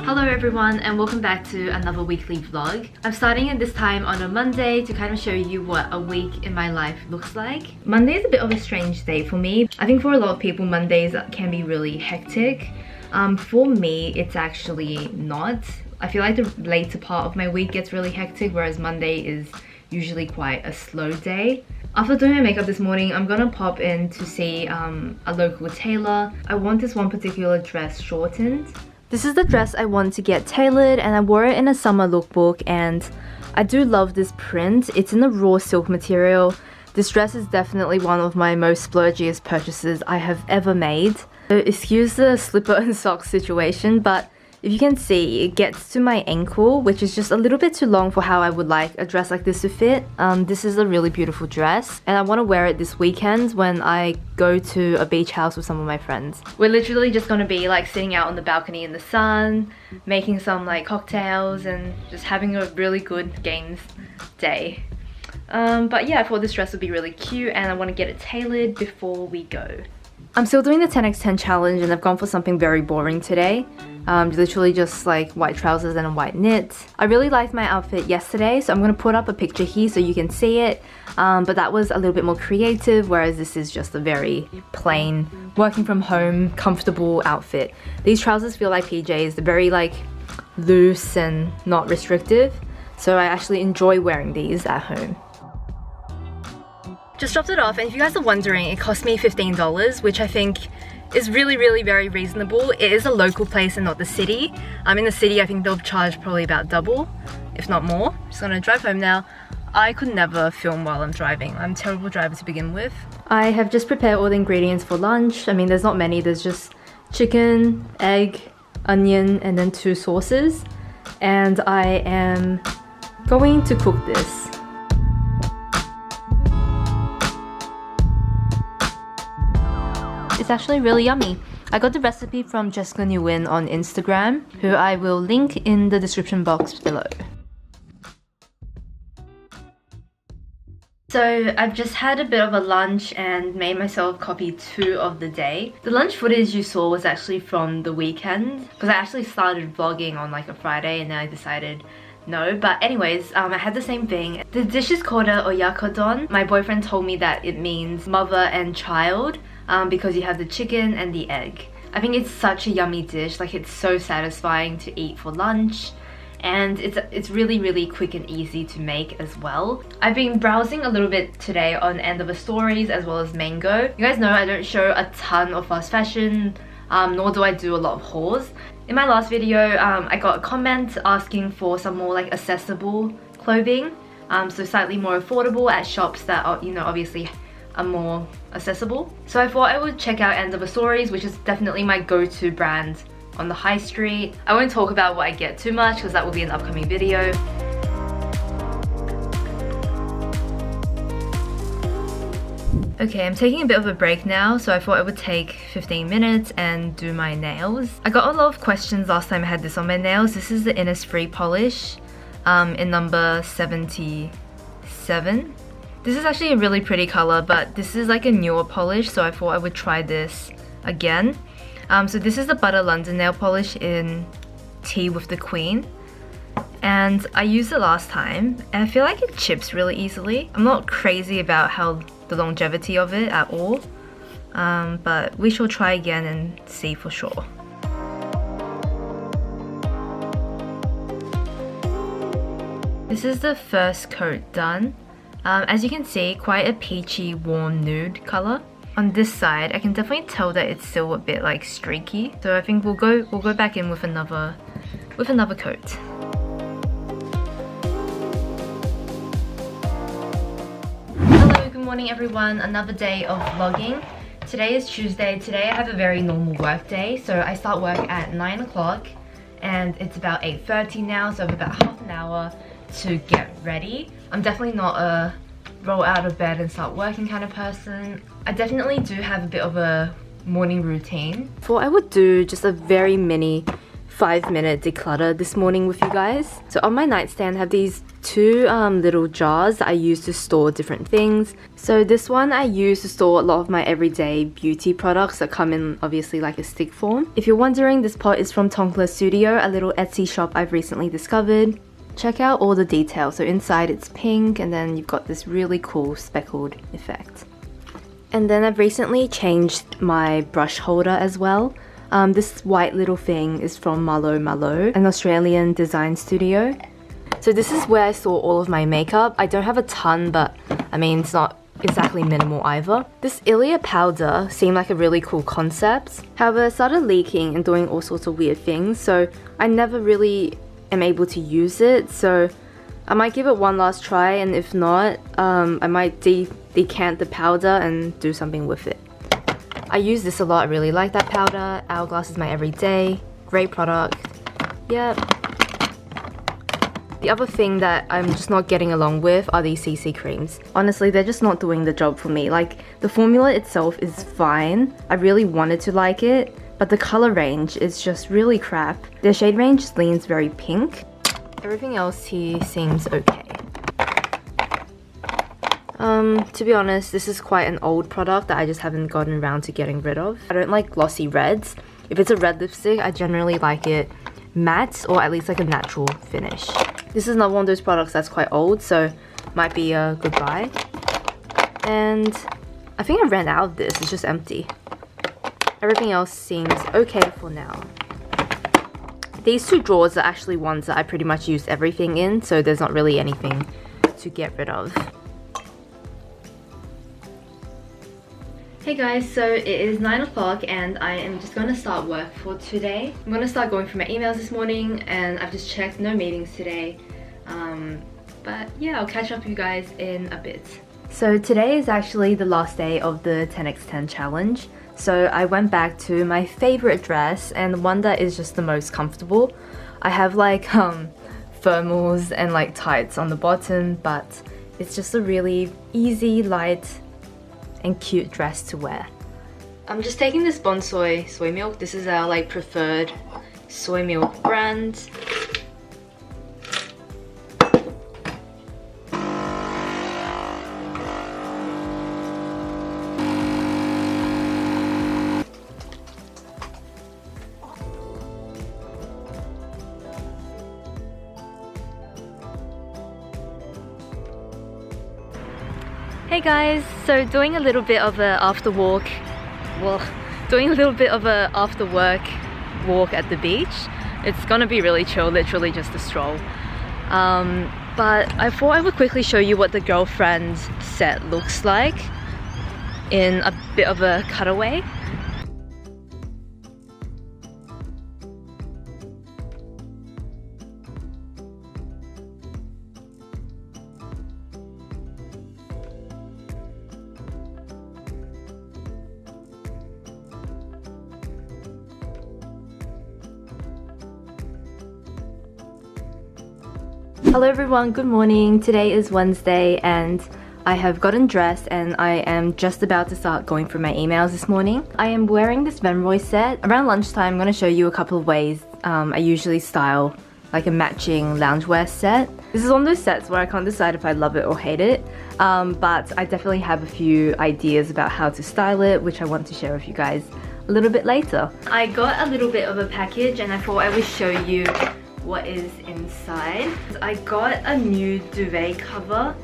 Hello everyone and welcome back to another weekly vlog. I'm starting it this time on a Monday to kind of show you what a week in my life looks like. Monday is a bit of a strange day for me. I think for a lot of people Mondays can be really hectic. For me it's actually not. I feel like the later part of my week gets really hectic, whereas Monday is usually quite a slow day. After doing my makeup this morning, I'm gonna pop in to see a local tailor. I want this one particular dress shortened. This is the dress I want to get tailored, and I wore it in a summer lookbook, and I do love this print. It's in a raw silk material. This dress is definitely one of my most splurgiest purchases I have ever made. So excuse the slipper and socks situation, but if you can see, it gets to my ankle, which is just a little bit too long for how I would like a dress like this to fit. This is a really beautiful dress, and I want to wear it this weekend when I go to a beach house with some of my friends. We're literally just going to be like sitting out on the balcony in the sun, making some like cocktails and just having a really good games day. But yeah, I thought this dress would be really cute and I want to get it tailored before we go. I'm still doing the 10x10 challenge and I've gone for something very boring today. Literally just like white trousers and a white knit. I really liked my outfit yesterday, so I'm going to put up a picture here so you can see it. But that was a little bit more creative, whereas this is just a very plain, working from home, comfortable outfit. These trousers feel like PJs. They're very like loose and not restrictive. So I actually enjoy wearing these at home. Just dropped it off, and if you guys are wondering, it cost me $15, which I think is really very reasonable. It is a local place and not the city. In the city I think they'll charge probably about double, if not more. Just gonna drive home now. I could never film while I'm driving. I'm a terrible driver to begin with. I have just prepared all the ingredients for lunch. I mean, there's not many. There's just chicken, egg, onion, and then 2 sauces. And I am going to cook this. It's actually really yummy. I got the recipe from Jessica Nguyen on Instagram, who I will link in the description box below. So I've just had a bit of a lunch and made myself copy 2 of the day. The lunch footage you saw was actually from the weekend, because I actually started vlogging on like a Friday and then I decided no. But anyways, I had the same thing. The dish is called a oyakodon. My boyfriend told me that it means mother and child. Because you have the chicken and the egg. I think it's such a yummy dish. Like, it's so satisfying to eat for lunch, and it's really quick and easy to make as well. I've been browsing a little bit today on End of the Stories as well as Mango. You guys know I don't show a ton of fast fashion, nor do I do a lot of hauls. In my last video, I got a comment asking for some more like accessible clothing, so slightly more affordable at shops that are, you know, obviously are more accessible. So I thought I would check out End of the Stories, which is definitely my go-to brand on the high street. I won't talk about what I get too much because that will be an upcoming video. Okay, I'm taking a bit of a break now, so I thought I would take 15 minutes and do my nails. I got a lot of questions last time I had this on my nails. This is the Innisfree polish in number 77. This is actually a really pretty color, but this is like a newer polish, so I thought I would try this again. So this is the Butter London nail polish in Tea with the Queen. And I used it last time, and I feel like it chips really easily. I'm not crazy about the longevity of it at all, but we shall try again and see for sure. This is the first coat done. As you can see, quite a peachy, warm nude color. On this side, I can definitely tell that it's still a bit like streaky. So I think we'll go back in with another coat. Hello, good morning everyone. Another day of vlogging. Today is Tuesday. Today I have a very normal work day. So I start work at 9 o'clock and it's about 8:30 now. So I have about half an hour to get ready. I'm definitely not a roll out of bed and start working kind of person. I definitely do have a bit of a morning routine. Thought I would do just a very mini 5-minute declutter this morning with you guys. So on my nightstand I have these two little jars that I use to store different things. So this one I use to store a lot of my everyday beauty products that come in obviously like a stick form. If you're wondering, this pot is from Tonkla Studio, a little Etsy shop I've recently discovered. Check out all the details. So inside it's pink and then you've got this really cool speckled effect. And then I've recently changed my brush holder as well. This white little thing is from Malo Malo, an Australian design studio. So this is where I store all of my makeup. I don't have a ton, but I mean it's not exactly minimal either. This Ilia powder seemed like a really cool concept. However, it started leaking and doing all sorts of weird things, so I never really am able to use it. So I might give it one last try, and if not, I might decant the powder and do something with it. I use this a lot. I really like that powder. Hourglass is my everyday. Great product. Yep. The other thing that I'm just not getting along with are these CC creams. Honestly, they're just not doing the job for me. Like, the formula itself is fine. I really wanted to like it, but the color range is just really crap. The shade range leans very pink. Everything else here seems okay. To be honest, this is quite an old product that I just haven't gotten around to getting rid of. I don't like glossy reds. If it's a red lipstick, I generally like it matte or at least like a natural finish. This is another one of those products that's quite old, so might be a good buy. And I think I ran out of this. It's just empty. Everything else seems okay for now. These two drawers are actually ones that I pretty much use everything in, so there's not really anything to get rid of. Hey guys, so it is 9 o'clock and I am just going to start work for today. I'm going to start going through my emails this morning and I've just checked, no meetings today. But yeah, I'll catch up with you guys in a bit. So today is actually the last day of the 10x10 challenge. So I went back to my favorite dress and the one that is just the most comfortable. I have like thermals and like tights on the bottom, but it's just a really easy, light and cute dress to wear. I'm just taking this Bonsoy soy milk. This is our like preferred soy milk brand. Hey guys, so doing a little bit of a after work walk at the beach. It's gonna be really chill, literally just a stroll. But I thought I would quickly show you what the girlfriend set looks like in a bit of a cutaway. Hello everyone, good morning. Today is Wednesday and I have gotten dressed and I am just about to start going through my emails this morning. I am wearing this Venroy set. Around lunchtime I'm going to show you a couple of ways I usually style like a matching loungewear set. This is one of those sets where I can't decide if I love it or hate it, but I definitely have a few ideas about how to style it, which I want to share with you guys a little bit later. I got a little bit of a package and I thought I would show you what is inside. I got a new duvet cover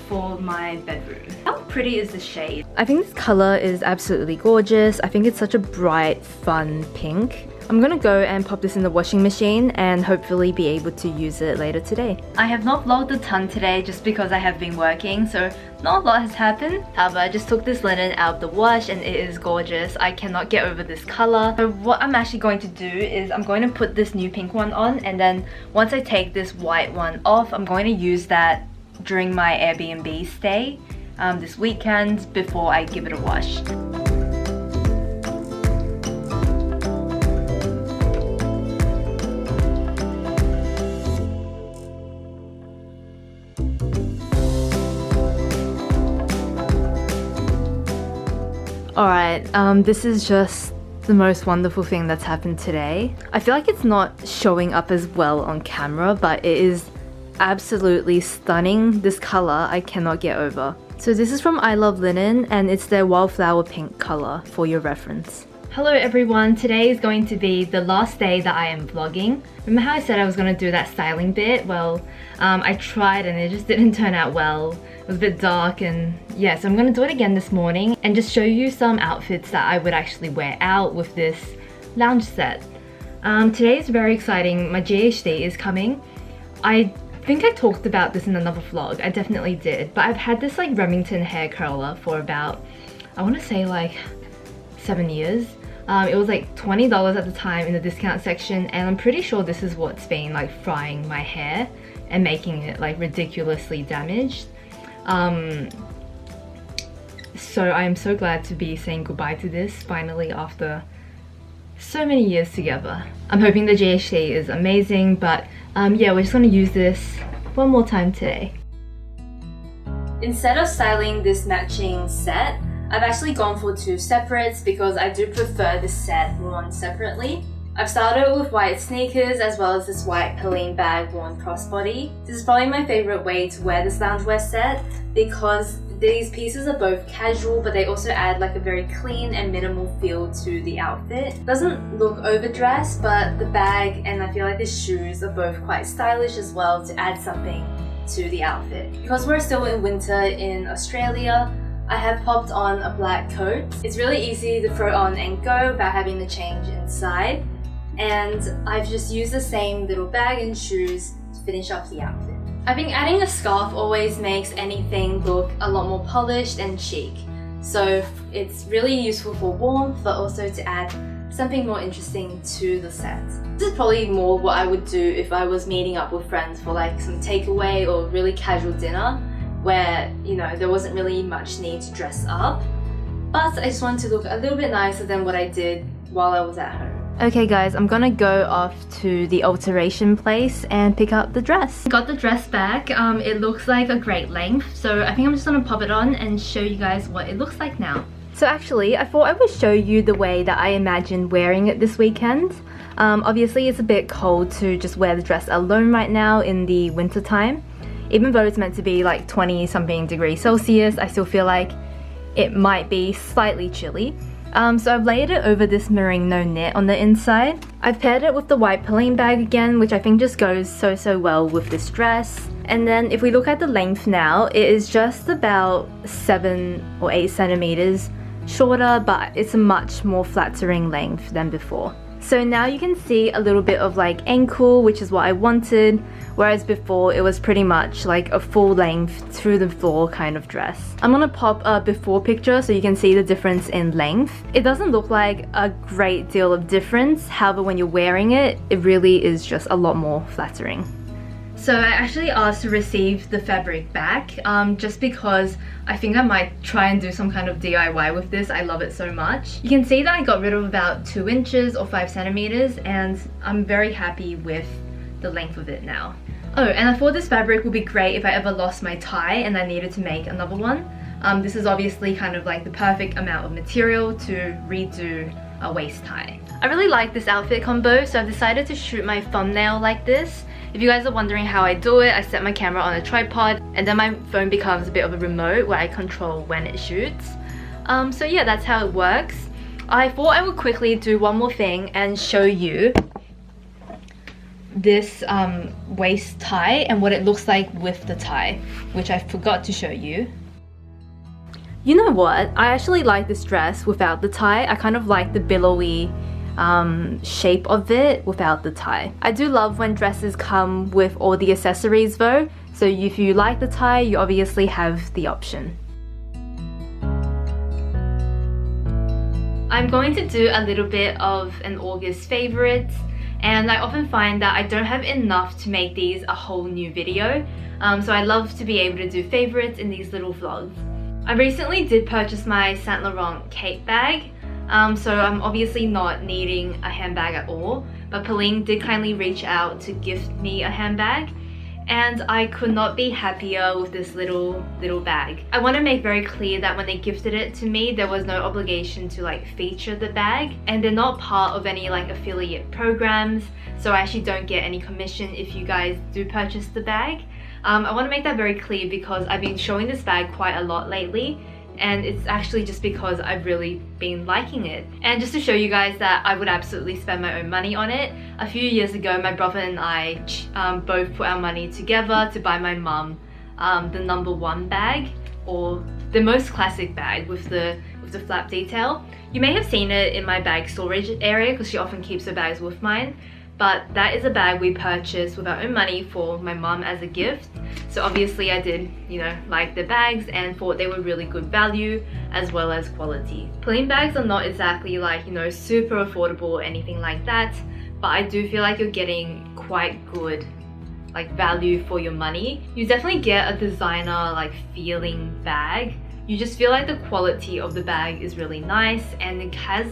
for my bedroom. How pretty is the shade? I think this color is absolutely gorgeous. I think it's such a bright, fun pink. I'm gonna go and pop this in the washing machine and hopefully be able to use it later today. I have not vlogged a ton today just because I have been working, so not a lot has happened. However, I just took this linen out of the wash and it is gorgeous. I cannot get over this color. So what I'm actually going to do is I'm going to put this new pink one on, and then once I take this white one off, I'm going to use that during my Airbnb stay this weekend before I give it a wash. Alright, this is just the most wonderful thing that's happened today. I feel like it's not showing up as well on camera, but it is absolutely stunning. This color I cannot get over. So this is from I Love Linen and it's their Wildflower Pink color for your reference. Hello everyone, today is going to be the last day that I am vlogging. Remember how I said I was going to do that styling bit? Well, I tried and it just didn't turn out well. It was a bit dark and yeah, so I'm going to do it again this morning and just show you some outfits that I would actually wear out with this lounge set. Today is very exciting. My GHD is coming. I think I talked about this in another vlog. I definitely did, but I've had this like Remington hair curler for about, I want to say like 7 years. It was like $20 at the time in the discount section, and I'm pretty sure this is what's been like frying my hair and making it like ridiculously damaged. So I am so glad to be saying goodbye to this finally after so many years together. I'm hoping the GHD is amazing, but yeah, we're just gonna use this one more time today. Instead of styling this matching set, I've actually gone for 2 separates because I do prefer this set worn separately. I've started with white sneakers as well as this white Helen bag worn crossbody. This is probably my favorite way to wear this loungewear set because these pieces are both casual, but they also add like a very clean and minimal feel to the outfit. It doesn't look overdressed, but the bag and I feel like the shoes are both quite stylish as well to add something to the outfit. Because we're still in winter in Australia, I have popped on a black coat. It's really easy to throw on and go without having to change inside. And I've just used the same little bag and shoes to finish off the outfit. I think adding a scarf always makes anything look a lot more polished and chic. So it's really useful for warmth, but also to add something more interesting to the set. This is probably more what I would do if I was meeting up with friends for like some takeaway or really casual dinner, where, you know, there wasn't really much need to dress up. But I just wanted to look a little bit nicer than what I did while I was at home. Okay guys, I'm gonna go off to the alteration place and pick up the dress. Got the dress back. It looks like a great length, so I think I'm just gonna pop it on and show you guys what it looks like now. So actually, I thought I would show you the way that I imagined wearing it this weekend. Obviously it's a bit cold to just wear the dress alone right now in the winter time. Even though it's meant to be like 20 something degrees Celsius, I still feel like it might be slightly chilly. So I've layered it over this merino knit on the inside. I've paired it with the white Pauline bag again, which I think just goes so well with this dress. And then if we look at the length now, it is just about 7 or 8 centimeters shorter, but it's a much more flattering length than before. So now you can see a little bit of like ankle, which is what I wanted, whereas before it was pretty much like a full length through the floor kind of dress. I'm gonna pop a before picture so you can see the difference in length. It doesn't look like a great deal of difference, however when you're wearing it, it really is just a lot more flattering. So I actually asked to receive the fabric back just because I think I might try and do some kind of DIY with this. I love it so much. You can see that I got rid of about 2 inches or 5 centimeters and I'm very happy with the length of it now. Oh, and I thought this fabric would be great if I ever lost my tie and I needed to make another one. This is obviously kind of like the perfect amount of material to redo a waist tie. I really like this outfit combo, so I've decided to shoot my thumbnail like this. If you guys are wondering how I do it, I set my camera on a tripod and then my phone becomes a bit of a remote where I control when it shoots. So yeah, that's how it works. I thought I would quickly do one more thing and show you this waist tie and what it looks like with the tie, which I forgot to show you. You know what? I actually like this dress without the tie. I kind of like the billowy shape of it without the tie. I do love when dresses come with all the accessories though, so if you like the tie, you obviously have the option. I'm going to do a little bit of an August favorite, and I often find that I don't have enough to make these a whole new video, so I love to be able to do favorites in these little vlogs. I recently did purchase my Saint Laurent Cape bag, so I'm obviously not needing a handbag at all, but Pauline did kindly reach out to gift me a handbag, and I could not be happier with this little bag. I want to make very clear that when they gifted it to me, there was no obligation to like feature the bag, and they're not part of any like affiliate programs, so I actually don't get any commission if you guys do purchase the bag. I want to make that very clear because I've been showing this bag quite a lot lately, and it's actually just because I've really been liking it. And just to show you guys that I would absolutely spend my own money on it, a few years ago my brother and I both put our money together to buy my mum the #1 bag, or the most classic bag with the flap detail. You may have seen it in my bag storage area because she often keeps her bags with mine. But that is a bag we purchased with our own money for my mum as a gift. So obviously I did, you know, like the bags and thought they were really good value as well as quality. Plain bags are not exactly like, you know, super affordable or anything like that, but I do feel like you're getting quite good like value for your money. You definitely get a designer like feeling bag. You just feel like the quality of the bag is really nice, and it has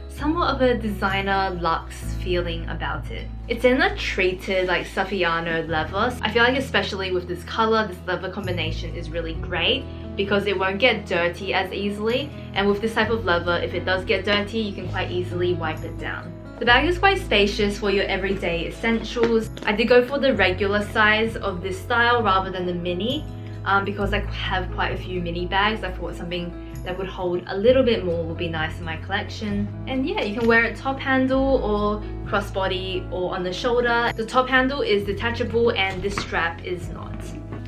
somewhat of a designer luxe feeling about it. It's in a treated like Saffiano leather. I feel like especially with this color, this leather combination is really great because it won't get dirty as easily, and with this type of leather, if it does get dirty, you can quite easily wipe it down. The bag is quite spacious for your everyday essentials. I did go for the regular size of this style rather than the mini because I have quite a few mini bags. I thought something that would hold a little bit more would be nice in my collection. And yeah, you can wear it top handle or crossbody or on the shoulder. The top handle is detachable and this strap is not.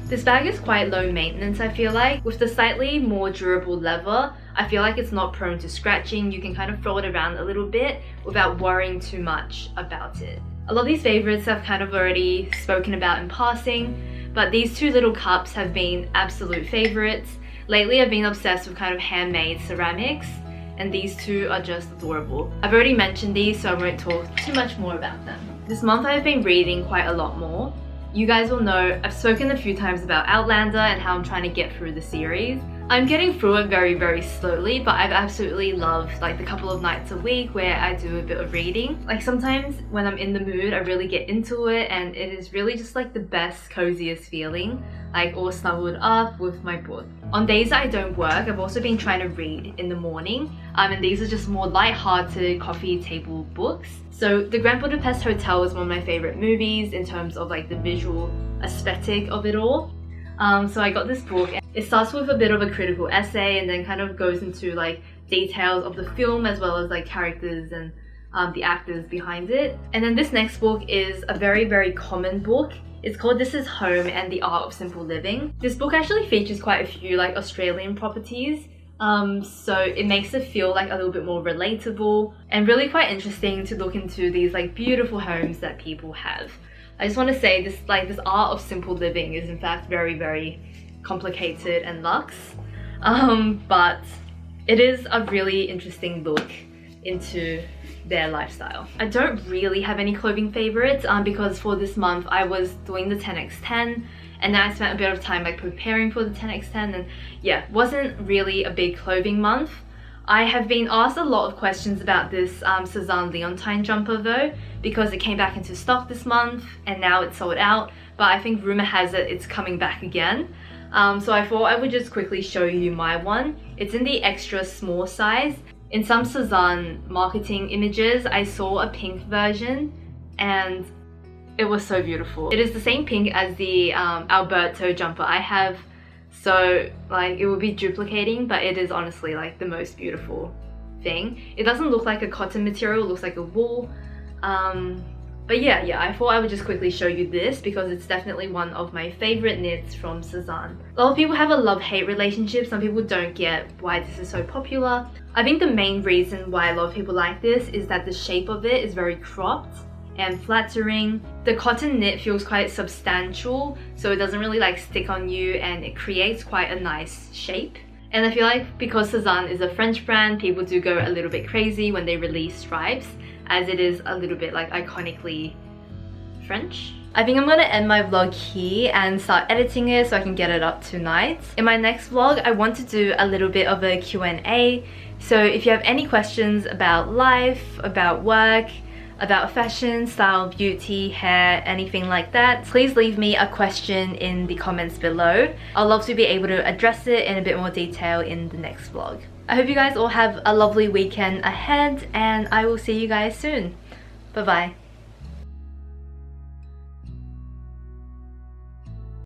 This bag is quite low maintenance, I feel like. With the slightly more durable leather, I feel like it's not prone to scratching. You can kind of throw it around a little bit without worrying too much about it. A lot of these favorites I've kind of already spoken about in passing, but these two little cups have been absolute favorites. Lately I've been obsessed with kind of handmade ceramics, and these two are just adorable. I've already mentioned these, so I won't talk too much more about them. This month I've been reading quite a lot more. You guys will know I've spoken a few times about Outlander and how I'm trying to get through the series. I'm getting through it very, very slowly, but I've absolutely loved like the couple of nights a week where I do a bit of reading. Like sometimes when I'm in the mood, I really get into it, and it is really just like the best, coziest feeling, like all snuggled up with my book. On days that I don't work, I've also been trying to read in the morning, and these are just more light-hearted coffee table books. So The Grand Budapest Hotel is one of my favorite movies in terms of like the visual aesthetic of it all. So I got this book. It starts with a bit of a critical essay and then kind of goes into like details of the film as well as like characters and the actors behind it. And then this next book is a very, very common book. It's called This Is Home and the Art of Simple Living. This book actually features quite a few like Australian properties. So it makes it feel like a little bit more relatable and really quite interesting to look into these like beautiful homes that people have. I just want to say this art of simple living is in fact very, very complicated and luxe, but it is a really interesting look into their lifestyle. I don't really have any clothing favorites because for this month I was doing the 10x10, and then I spent a bit of time like preparing for the 10x10, and yeah, wasn't really a big clothing month. I have been asked a lot of questions about this Cezanne Leontine jumper though, because it came back into stock this month and now it's sold out, but I think rumor has it it's coming back again. So I thought I would just quickly show you my one. It's in the extra small size. In some Cezanne marketing images, I saw a pink version and it was so beautiful. It is the same pink as the Alberto jumper I have, so like it would be duplicating, but it is honestly like the most beautiful thing. It doesn't look like a cotton material, it looks like a wool. But yeah, I thought I would just quickly show you this because it's definitely one of my favorite knits from Cezanne. A lot of people have a love-hate relationship. Some people don't get why this is so popular. I think the main reason why a lot of people like this is that the shape of it is very cropped and flattering. The cotton knit feels quite substantial, so it doesn't really like stick on you, and it creates quite a nice shape. And I feel like because Cezanne is a French brand, people do go a little bit crazy when they release stripes, as it is a little bit like iconically French. I think I'm gonna end my vlog here and start editing it so I can get it up tonight. In my next vlog, I want to do a little bit of a Q&A. So if you have any questions about life, about work, about fashion, style, beauty, hair, anything like that, please leave me a question in the comments below. I'd love to be able to address it in a bit more detail in the next vlog. I hope you guys all have a lovely weekend ahead, and I will see you guys soon. Bye bye.